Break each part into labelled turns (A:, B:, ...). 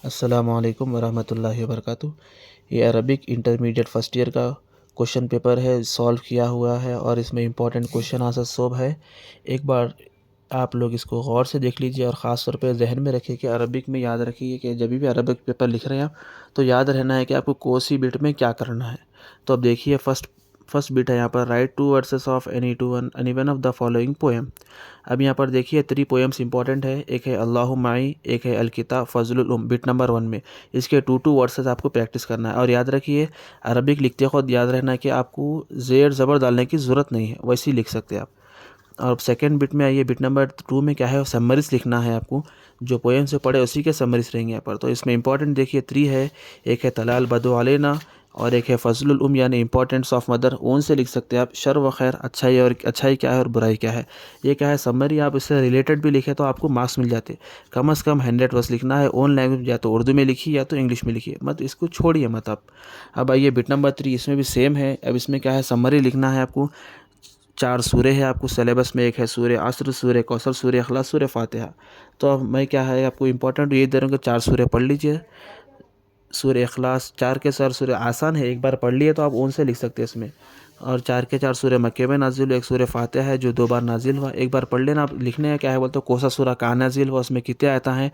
A: अस्सलामुअलैकुम वरहमतुल्लाहि वबरकातुहू। ये अरबिक इंटरमीडिएट फ़र्स्ट ईयर का क्वेश्चन पेपर है, सॉल्व किया हुआ है और इसमें इम्पोर्टेंट क्वेश्चन आंसर सब है। एक बार आप लोग इसको गौर से देख लीजिए और ख़ास तौर पे ज़हन में रखिए कि अरबिक में याद रखिए कि जब भी अरबिक पेपर लिख रहे हैं आप, तो याद रहना है कि आपको कोसी बिट में क्या करना है। तो अब देखिए फर्स्ट फर्स्ट बिट है यहाँ पर, write two verses of any one of the following poem. अब यहाँ पर देखिए 3 पोएम्स इंपॉर्टेंट है, एक है अल्लाहु माई, एक है अलकिताब फजलुल उम, बिट नंबर 1 में। इसके 2 वर्सेस आपको प्रैक्टिस करना है और याद रखिए अरबिक लिखते वक्त याद रहना है कि आपको ज़ेर ज़बर डालने की ज़रूरत नहीं है, वैसे ही लिख सकते हैं आप। और सेकंड बिट में आइए, बिट नंबर 2 में क्या है, समरीज लिखना है आपको, जो पोएम से पढ़े उसी के समरीज रहेंगे यहाँ पर। तो इसमें इंपॉर्टेंट देखिए 3 है, एक है तलाल बदो अलैना और एक है फजलुल उम यानी इंपॉर्टेंस ऑफ मदर। ओन से लिख सकते हैं आप, शर व खैर, अच्छाई और अच्छाई क्या है और बुराई क्या है। ये क्या है समरी, आप इससे रिलेटेड भी लिखे तो आपको मार्क्स मिल जाते। कम से कम 100 वर्ड्स लिखना है, ओन लैंग्वेज या तो उर्दू में लिखिए या तो इंग्लिश में लिखिए, मत इसको छोड़िए मत आप। अब आइए बिट नंबर 3, इसमें भी सेम है। अब इसमें क्या है, समरी लिखना है आपको। 4 सूरे हैं आपको सिलेबस में, एक है सूरे असर, सूरे कौसर, सूरे अखलास, सूरे फातिहा। तो अब मैं क्या है आपको इंपॉर्टेंट ये दे रहा हूँ कि 4 सूरे पढ़ लीजिए। सूर्य इखलास 4 के 4 सूर्य आसान है, एक बार पढ़ लिए तो आप ओन से लिख सकते हैं इसमें। और 4 के 4 सूर्य मक्के में नाजिल हुआ, एक सूर्य फातिहा है जो 2 बार नाजिल हुआ, एक बार पढ़ लेना। आप लिखने का क्या है बोलते हो, कौन सा सूरा कहाँ नाजिल हुआ, उसमें कितने आयता हैं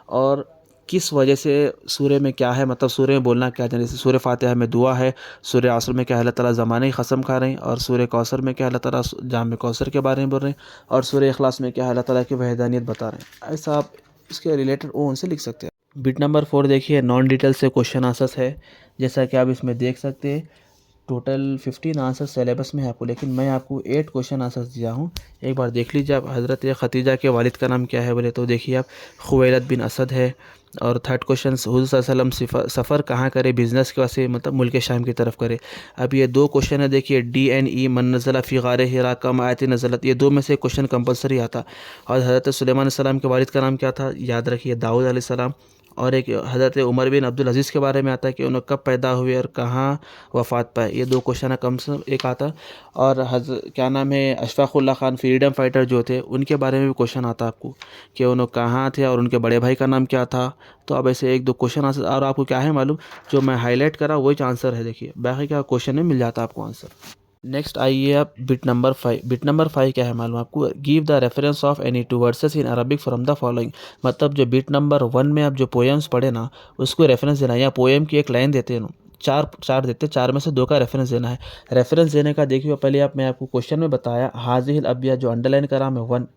A: और किस वजह से सूर्य में क्या है, मतलब सूर्य में बोलना क्या है। जैसे सूर्य फातिहा में दुआ है, सूर्य असर में क्या है अल्लाह ताला ज़माने की कसम खा रहे हैं, और सूर्य कौसर में क्या है अल्लाह ताला जाम कौसर के बारे में बोल रहे हैं, और सूर्य इखलास में क्या है अल्लाह ताला की वहदानियत बता रहे हैं। ऐसा आप इसके रिलेटेड ओन से लिख सकते हैं। बिट नंबर 4 देखिए, नॉन डिटेल से क्वेश्चन आंसर्स है। जैसा कि आप इसमें देख सकते हैं टोटल 15 आंसर सिलेबस में है आपको, लेकिन मैं आपको 8 क्वेश्चन आंसर्स दिया हूँ। एक बार देख लीजिए आप। हज़रत खतीजा के वालिद का नाम क्या है बोले तो देखिए आप, खुवैलद बिन असद है। और थर्ड क्वेश्चन, हुज़ूर सल्लल्लाहु अलैहि वसल्लम सफ़र कहाँ करे, बिज़नेस के वास्ते, मतलब मुल्क शाम की तरफ करे। अब ये 2 क्वेश्चन है देखिए, DNE मन नज़ला फ़ी गार हिरा कम आयत नज़लत, ये 2 में से क्वेश्चन कंपलसरी आता। और हज़रत सुलेमान सलाम के वालिद का नाम क्या था, याद रखिए दाऊद अलैहिस्सलाम। और एक हज़रत उमर बिन अब्दुल अज़ीज़ के बारे में आता है कि उन्हें कब पैदा हुए और कहाँ वफ़ात पाए, ये 2 क्वेश्चन है कम से कम एक आता। और क्या नाम है, अशफ़ाक़ुल्लाह खान फ्रीडम फाइटर जो थे, उनके बारे में भी क्वेश्चन आता आपको कि उन्होंने कहाँ थे और उनके बड़े भाई का नाम क्या था। तो अब ऐसे 1-2 क्वेश्चन आंसर, और आपको क्या है मालूम, जो मैं हाईलाइट करा वही आंसर है देखिए, बाकी क्या क्वेश्चन में मिल जाता आपको आंसर। नेक्स्ट आइए आप बिट नंबर 5। बिट नंबर 5 क्या है मालूम आपको, give the reference of any 2 versus in Arabic from the following. मतलब जो बिट नंबर 1 में आप जो पोएम्स पढ़े ना, उसको रेफरेंस देना, या पोएम की एक लाइन देते हैं ना, चार चार देते हैं, 4 में से 2 का रेफरेंस देना है। रेफरेंस देने का देखिए पहले आप, मैं आपको क्वेश्चन में बताया हाजिल अबिया जो अंडरलाइन करा मैं 1,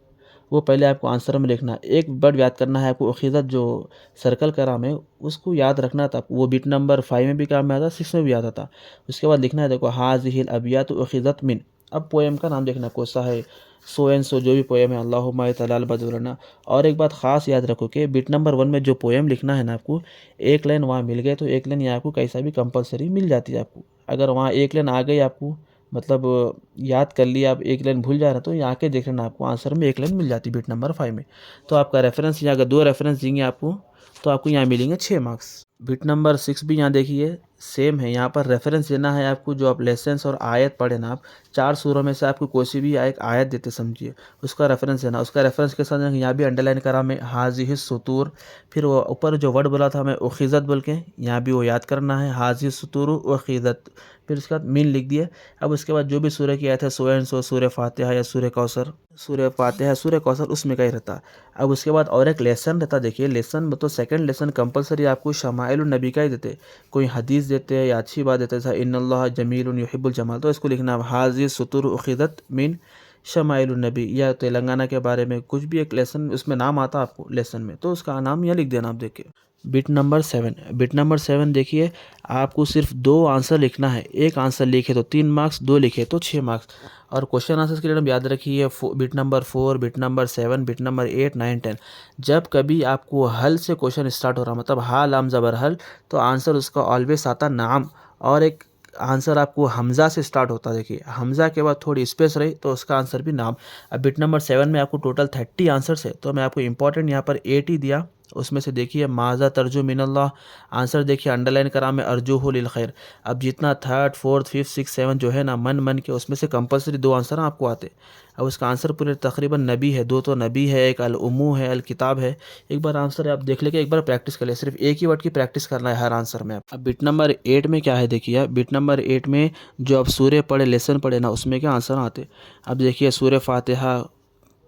A: वो पहले आपको आंसर में लिखना है। एक वर्ड याद करना है आपको, अखीज़त जो सर्कल करा में उसको याद रखना था। वो बिट नंबर 5 में भी काम में आता, 6 में भी आता था। उसके बाद लिखना है देखो, हाज़िहिल अबियातु उखिज़त मिन। अब पोएम का नाम देखना कौन सा है, सो एंड सो जो भी पोएम है, अल्लाहुम्मा तलाल बदलना। और एक बात ख़ास याद रखो कि बिट नंबर 1 में जो पोएम लिखना है ना आपको, एक लाइन वहाँ मिल गए तो एक लाइन यहाँ आपको कैसा भी कंपलसरी मिल जाती है आपको। अगर वहाँ एक लाइन आ गई आपको, मतलब याद कर लिया, आप एक लाइन भूल जा रहे हैं तो यहाँ के देख लेना, आपको आंसर में एक लाइन मिल जाती है बिट नंबर 5 में। तो आपका रेफरेंस यहाँ, अगर 2 रेफरेंस देंगे आपको तो आपको यहाँ मिलेंगे 6 मार्क्स। बिट नंबर 6 भी यहाँ देखिए सेम है। यहाँ पर रेफरेंस देना है आपको, जो आप लेसन्स और आयत पढ़े ना आप, 4 सूरों में से आपको कोई सी भी एक आयत देते समझिए, उसका रेफरेंस देना। उसका रेफरेंस के साथ यहाँ भी अंडरलाइन करा मैं, हाज़िहि सुतूर। फिर वो ऊपर जो वर्ड बोला था मैं उखिज़त बोल के, यहाँ भी वो याद करना है, हाज़िहि सुतूर उखिज़त। फिर उसके बाद मीन लिख दिए। अब उसके बाद जो भी सूर्य की आयत है, सो एंड सो, सूर्य फातिहा या सूर्य कौसर, सूर्य फातिहा सूर्य कौसर, उसमें का ही रहता। अब उसके बाद और एक लेसन रहता देखिए, लेसन मतलब सेकंड लेसन कंपलसरी आपको शमाइल नबी का ही देते, कोई हदीस देते हैं या अच्छी बात देते हैं, इन्नल्लाह जमीलुन युहिब्बुल जमाल, तो इसको लिखना हाज़िहि सुतूर उखिज़त मिन शमाइल नबी। या तेलंगाना के बारे में कुछ भी एक लेसन उसमें नाम आता आपको लेसन में, तो उसका नाम यहाँ लिख देना आप देखिए। Bit number 7। बिट नंबर 7 देखिए, आपको सिर्फ 2 आंसर लिखना है। एक आंसर लिखे तो 3 मार्क्स, 2 लिखे तो 6 मार्क्स। और क्वेश्चन आंसर्स के लिए याद रखिए, bit number 4, bit number 7, bit number 8, 9, 10। जब कभी आपको हल से क्वेश्चन स्टार्ट हो रहा, मतलब हा लाम ज़बर हल, तो आंसर उसका ऑलवेज आता नाम। और एक आंसर आपको हमज़ा से स्टार्ट होता है देखिए, हमज़ा के बाद थोड़ी स्पेस रही तो उसका आंसर भी नाम। अब बिट नंबर 7 में आपको टोटल 30 आंसर्स है, तो मैं आपको इंपॉर्टेंट यहाँ पर 8 ही दिया उसमें से देखिए माज़ा तर्जु मिनल्लाह, आंसर देखिए अंडरलाइन करा में अर्जुहु लिल खैर। अब जितना third fourth fifth six seven जो है ना मन के, उसमें से कंपलसरी 2 आंसर आपको आते। अब उसका आंसर पूरे तकरीबन नबी है, 2 तो नबी है, एक अल उम्मू है, अल किताब है। एक बार आंसर आप देख लेके एक बार प्रैक्टिस कर ले, सिर्फ एक ही वर्ड की प्रैक्टिस करना है हर आंसर में। अब बिट नंबर 8 में क्या है देखिए, अब बिट नंबर 8 में जो आप सूर्य पढ़े, लेसन पढ़े ना, उसमें क्या आंसर आते। अब देखिए सूर्य फातिहा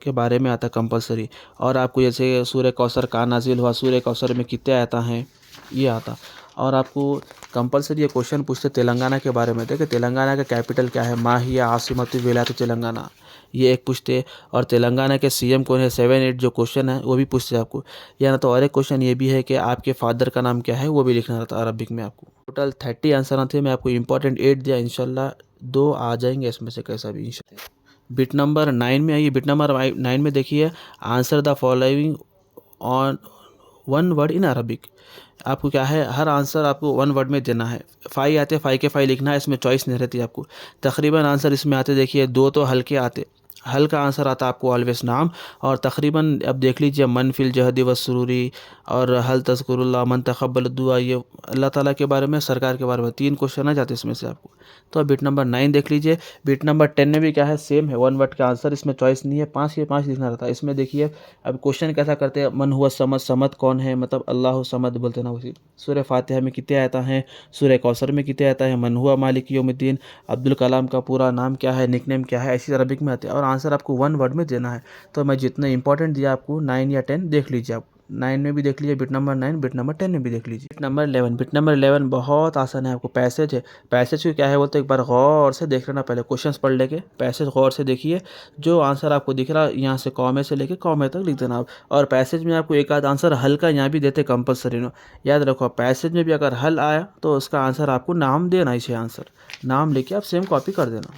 A: के बारे में आता कंपलसरी, और आपको जैसे सूर्य कौसर का नाजिल हुआ, सूर्य कौसर में कितने आयता हैं ये आता। और आपको कंपलसरी ये क्वेश्चन पूछते तेलंगाना के बारे में, देखिए तेलंगाना का कैपिटल क्या है, माहिया आसिमतु विलायत तेलंगाना, ये एक पूछते। और तेलंगाना के सीएम कौन है, 7-8 जो क्वेश्चन है वो भी पूछते आपको। या ना तो और एक क्वेश्चन ये भी है कि आपके फादर का नाम क्या है, वो भी लिखना रहता अरबिक में आपको। टोटल 30 आंसर आते हैं, मैं आपको इंपॉर्टेंट 8 दिया, इंशाल्लाह 2 आ जाएंगे इसमें से कैसा भी इंशाल्लाह। बिट नंबर 9 में आइए, बिट नंबर 9 में देखिए answer the following on 1 word in Arabic. आपको क्या है, हर आंसर आपको 1 वर्ड में देना है। 5 आते, 5 के 5 लिखना है, इसमें चॉइस नहीं रहती आपको। तकरीबन आंसर इसमें आते देखिए 2 तो हल्के आते, हल का आंसर आता आपको ऑलवेज नाम। और तकरीबन अब देख लीजिए मन फिल जहदी व सुरूरी, और हल तज़कुरुल्लाह मन तक़ब्बल दुआ, ये अल्लाह ताला के बारे में, सरकार के बारे में 3 क्वेश्चन आ जाते इसमें से आपको। तो अब बिट नंबर 9 देख लीजिए। बिट नंबर 10 में भी क्या है, सेम है, 1 वर्ड का आंसर, इसमें चॉइस नहीं है, 5 के 5 लिखना रहता है। इसमें देखिए अब क्वेश्चन कैसा करते हैं, मन हुआ समद, समद कौन है, मतलब अल्लाह समद बोलते ना उसी। सूर्य फातिहा में कितने आयता हैं, सूर्य कौसर में कितने आयता है, मन हुआ मालिक यौमिद्दीन, अब्दुल कलाम का पूरा नाम क्या है, निकनेम क्या है, ऐसी अरबिक में आते हैं। और आंसर आपको 1 वर्ड में देना है। तो मैं जितने इंपॉर्टेंट दिया आपको 9 या 10 देख लीजिए आप। 9 में भी देख लीजिए बिट नंबर 9, बिट नंबर 10 में भी देख लीजिए। बिट नंबर 11, बिट नंबर 11 बहुत आसान है आपको, पैसेज है। पैसेज को क्या है बोलते, एक बार गौर से देख लेना, पहले क्वेश्चंस पढ़ लेके पैसेज गौर से देखिए। जो आंसर आपको दिख रहा है यहाँ से कॉमे से लेके कॉमे तक लिख देना आप। और पैसेज में आपको एक आध आंसर हल का यहाँ भी देते कंपलसरी नो, याद रखो। पैसेज में भी अगर हल आया तो उसका आंसर आपको नाम देना ही चाहिए, आंसर नाम लेके आप सेम कॉपी कर देना।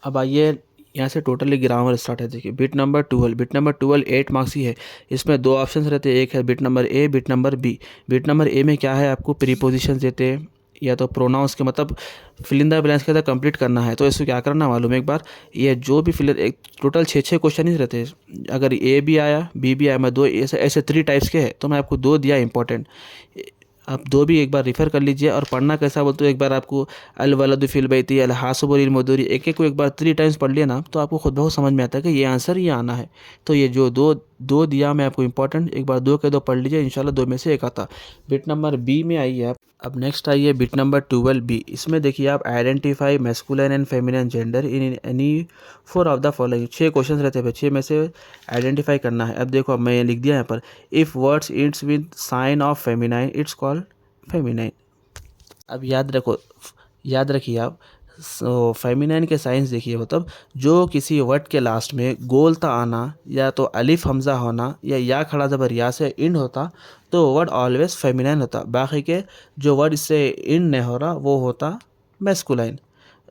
A: अब आइए यहाँ से टोटली ग्रामर स्टार्ट है। देखिए bit number 12, bit number 12 8 marks ही है। इसमें 2 ऑप्शंस रहते हैं, एक है bit number A, bit number B. Bit number A में क्या है, आपको प्रीपोजिशन देते हैं या तो प्रोनाउंस के, मतलब फिल इन द ब्लैंक्स के अंदर कंप्लीट करना है। तो इसको क्या करना मालूम है, एक बार ये जो भी फिल, एक टोटल 6 क्वेश्चन ही रहते हैं। अगर ए भी आया बी भी आया, मैं 2 ऐसे 3 टाइप्स के हैं, तो मैं आपको 2 दिया इंपॉर्टेंट। आप 2 भी एक बार रेफर कर लीजिए। और पढ़ना कैसा बोलते हो, एक बार आपको अल वलदु फिल बैती, अल हासुबु लिल मदूरी, एक एक को एक बार 3 टाइम्स पढ़ लिया ना, तो आपको खुद बहुत समझ में आता है कि ये आंसर ये आना है। तो ये जो दो दिया मैं आपको इंपॉर्टेंट, एक बार 2 के 2 पढ़ लीजिए, इंशाल्लाह 2 में से एक आता। बिट नंबर बी में आइए आप। अब नेक्स्ट आइए बिट नंबर 12 बी। इसमें देखिए आप identify masculine and feminine gender in any 4 of the following. 6 question रहते हैं, 6 में से आइडेंटिफाई करना है। अब देखो अब मैं लिख दिया यहाँ पर, if words its with sign of feminine it's called feminine. अब याद रखिए आप, फेमिनाइन के साइंस देखिए, मतलब जो किसी वर्ड के लास्ट में गोलता आना, या तो अलिफ हमजा होना, या खड़ा जबर या से इंड होता, तो वर्ड ऑलवेज फेमिनाइन होता। बाकी के जो वर्ड इससे इंड नहीं हो रहा वो होता मैस्कुलाइन।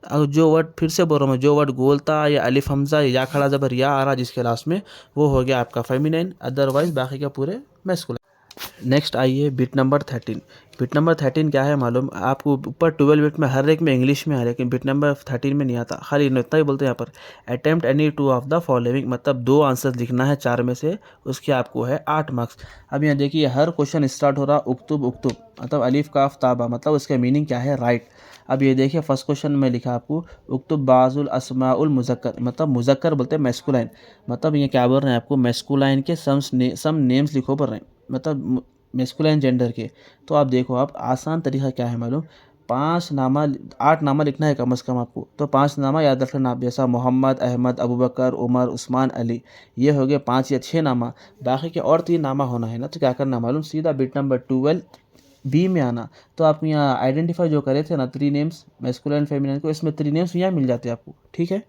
A: और जो वर्ड, फिर से बोल रहा हूँ, जो वर्ड गोलता या अलिफ हमजा या खड़ा जबर या आ रहा जिसके लास्ट में, वो हो गया आपका फेमिनाइन, अदरवाइज बाकी के पूरे मैस्कुलाइन। नेक्स्ट आइए बिट नंबर 13। बिट नंबर 13 क्या है मालूम आपको, ऊपर 12 बिट में हर एक में इंग्लिश में है, लेकिन बिट नंबर 13 में नहीं आता, खाली इतना ही बोलते हैं यहाँ पर, attempt any 2 of the following, मतलब 2 आंसर लिखना है 4 में से, उसके आपको है 8 मार्क्स। अब यहाँ देखिए हर क्वेश्चन स्टार्ट हो रहा उक्तुब उक्तुब, मतलब अलिफ काफ ताबा, मतलब उसका मीनिंग क्या है, राइट। अब ये देखिए फर्स्ट क्वेश्चन में लिखा आपको उक्तुब बाजुल अस्माउल मुजक्कर, मतलब मुजक्कर बोलते हैं मैस्कुलाइन, मतलब ये क्या बोल रहे हैं आपको, मैस्कुलाइन के सम नेम्स लिखो बोल रहे हैं, मतलब मैस्कुलाइन जेंडर के। तो आप देखो, आप आसान तरीका क्या है मालूम, 8 नामा लिखना है कम से कम आपको। तो 5 नामा याद रख लेना आप, जैसा मोहम्मद, अहमद, अबू बकर, उमर, उस्मान, अली, ये हो गए 5 या 6 नामा। बाकी के और 3 नामा होना है ना, तो क्या करना मालूम, सीधा बिट नंबर 12 बी में आना। तो आप यहाँ आइडेंटिफाई जो करे थे ना 3 नेम्स मैस्कुलाइन फेमिनिन को, इसमें 3 नेम्स यहाँ मिल जाते हैं आपको, ठीक है।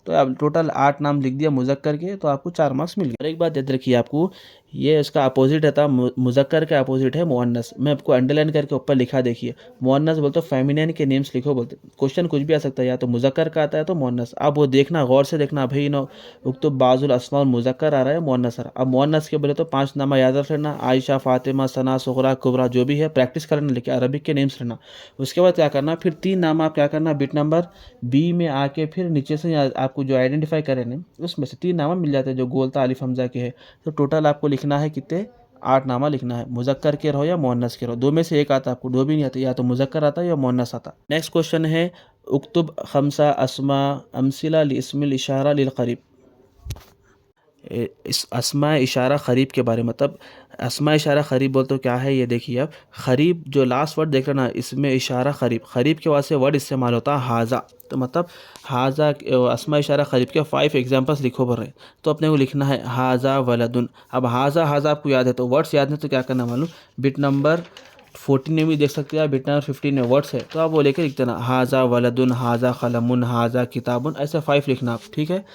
A: तो अब टोटल 8 नाम लिख दिया मुजक्कर के, तो आपको 4 मार्क्स मिल गए। और एक बात याद रखिए आपको, ये इसका अपोजिट रहता, मुजक्कर का अपोजिट है मुअन्नस। मैं आपको अंडरलाइन करके ऊपर लिखा देखिए, मुअन्नस बोलते हो फेमिनिन के नेम्स लिखो बोलते। क्वेश्चन कुछ भी आ सकता है, या तो मुजक्कर का आता है तो मुअन्नस। आप वो देखना, गौर से देखना भाई, नो उक्तुब बाजुल अस्माउल मुजक्कर आ रहा है, मुअन्नस आ रहा है। अब मुअन्नस के बोले तो 5 नामा याद रख लेना, आयशा, फातिमा, सना, सुगरा, कुबरा, जो भी है प्रैक्टिस करना, लेके अरबिक के नेम्स लेना। उसके बाद क्या करना, फिर 3 नाम आप क्या करना, बिट नंबर बी में आके फिर नीचे से आपको जो आइडेंटिफाई करें ना, उसमें से 3 नाम मिल जाते हैं जो गोलता अलिफ हमजा के है। तो टोटल आपको लिखना है कितने, 8 नामा लिखना है, मुज़क्कर के रहो या मुअन्नस के रहो, दो में से एक आता है, आपको दो भी नहीं आता, या तो मुज़क्कर आता है या मुअन्नस आता। नेक्स्ट क्वेश्चन है उक्तुब खमसा अस्मा अमसिला लिस्मिल इशारा लिल करीब। इस अस्मा इशारा ख़रीब के बारे में, मतलब अस्मा इशारा ख़रीब बोल तो क्या है ये देखिए आप। ख़रीब जो लास्ट वर्ड देख रहे ना, इसमें इशारा ख़रीब, ख़रीब के वास्ते वर्ड इस्तेमाल होता है हाजा। तो मतलब हाजा अस्मा इशारा ख़रीब के 5 एग्जांपल्स लिखो बोल रहे, तो अपने को लिखना है हाजा वलदुन। अब हाजा हाजा आपको याद है, तो वर्ड्स याद नहीं तो क्या करना मालूम, बिट नंबर 14 में भी देख सकते हैं, बिट नंबर 15 में वर्ड्स है, तो आप वो लेकर लिख देना, हाजा वलदुन, हाजा कलमुन, हाजा किताबुन, ऐसे 5 लिखना आप, ठीक है।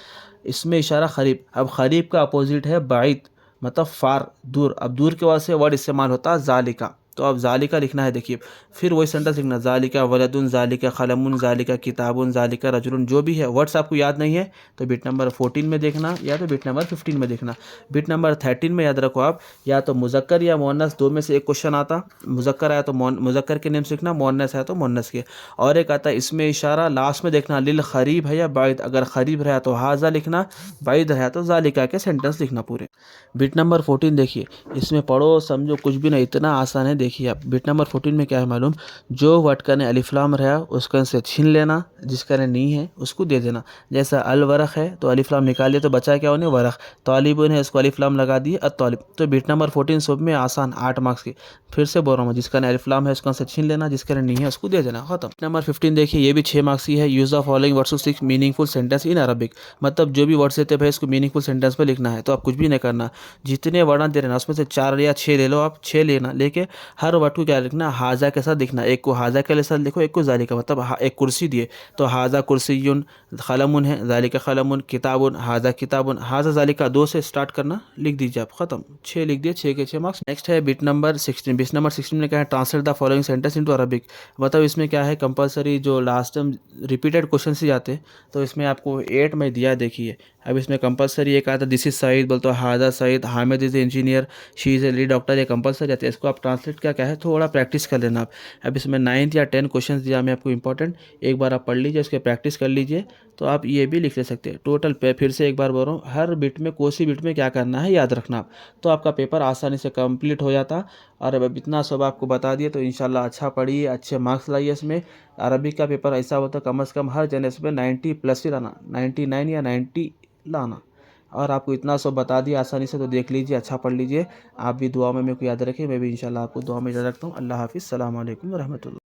A: इसमें इशारा ख़रीब। अब ख़रीब का अपोजिट है बाइद, मतलब फार, दूर। अब दूर के वास्ते वर्ड इस्तेमाल होता है ज़ालिका, तो अब ज़ालिका लिखना है देखिए। फिर वही सेंटेंस लिखना, ज़ालिका वलदुन, ज़ालिका क़लमुन, ज़ालिका किताबुन, ज़ालिका रजुलुन, जो भी है। वर्ड्स आपको याद नहीं है तो बिट नंबर 14 में देखना या तो बिट नंबर 15 में देखना। बिट नंबर 13 में याद रखो आप, या तो मुज़क्कर या मुअन्नस, दो में से एक क्वेश्चन आता। मुज़क्कर आया तो मुज़क्कर के नेम से लिखना, मुअन्नस आया तो मुअन्नस के। और एक आता है इसमें इशारा, लास्ट में देखना लिल ख़रीब है या बाइद, अगर ख़रीब रहा तो हाजा लिखना, बाइद रहा तो ज़ालिका के सेंटेंस लिखना पूरे। बिट नंबर 14 देखिए, इसमें पढ़ो समझो कुछ भी नहीं, इतना आसान है। देखिए आप बिट नंबर 14 में क्या है मालूम, जो वर्ड का ने अलिफ लाम रहा उसका से छीन लेना, जिसका ने नहीं है उसको दे देना। जैसा अल वरक़ है तो अलिफ लाम निकाल लिया तो बचा क्या होने, वरक़। तालिबुन है, इसको अलिफ लाम लगा दिए, अत्तालिब। तो बिट नंबर 14 सब में आसान, 8 मार्क्स की। फिर से बोल रहा हूँ, जिसका ने अलिफ लाम है उसका से छीन लेना, जिसका ने नहीं है उसको दे देना, खत्म। नंबर 15 देखिए, ये भी 6 मार्क्स की है। Use the following words to seek meaningful sentence in Arabic, मतलब जो भी वर्ड्स देते भाई इसको मीनिंगफुल सेंटेंस में लिखना है। तो आप कुछ भी नहीं करना, जितने वर्ड दे रहे ना उसमें से 4 या 6 ले लो आप, 6 लेना, लेके हर वर्ड को क्या लिखना, हाजा के साथ लिखना। एक को हाजा के साथ लिखो, एक को ज़ालिका, मतलब एक कुर्सी दिए तो हाजा कुर्सियुन, क़लमुन है, ज़ालिका क़लमुन, किताबुन, हाजा किताबुन, हाजा ज़ालिका, 2 से स्टार्ट करना, लिख दीजिए आप, खत्म। 6 लिख दिए, 6 के 6 मार्क्स। नेक्स्ट है बिट नंबर 16। बिट नंबर 16 में क्या है, translate the following sentence into Arabic, मतलब इसमें क्या है, कंपलसरी जो लास्ट टाइम रिपीटेड क्वेश्चन ही जाते हैं, तो इसमें आपको 8 में दिया देखिए। अब इसमें कंपलसरी एक आता है, दिस इज सईद, बोलते हो हाजा Saeed, Hamid is engineer, she is a lead doctor, ये कंपलसरी आती है। इसको आप ट्रांसलेट क्या है, थोड़ा प्रैक्टिस कर लेना आप। अब इसमें 9 या 10 क्वेश्चन दिया मैं आपको इंपॉर्टेंट, एक बार आप पढ़ लीजिए, उसके प्रैक्टिस कर लीजिए, तो आप ये भी लिख ले सकते हैं। टोटल पे फिर से एक बार बोल रहा हूँ, हर बिट में कोसी बिट में क्या करना है याद रखना, तो आपका पेपर आसानी से कंप्लीट हो जाता। और अब इतना सब आपको बता दिए, तो इंशाल्लाह अच्छा पढ़िए, अच्छे मार्क्स लाइए। इसमें अरबिक का पेपर ऐसा होता है कम से कम हर जनरेशन में 90 प्लस ही लाना, 99 या 90 लाना। और आपको इतना सब बता दिया आसानी से, तो देख लीजिए, अच्छा पढ़ लीजिए। आप भी दुआ में मेरे को याद रखिए, मैं भी इंशाल्लाह आपको दुआ में याद रखता हूँ। अल्लाह हाफिज़, सलाम अलैकुम व रहमतुल्लाह।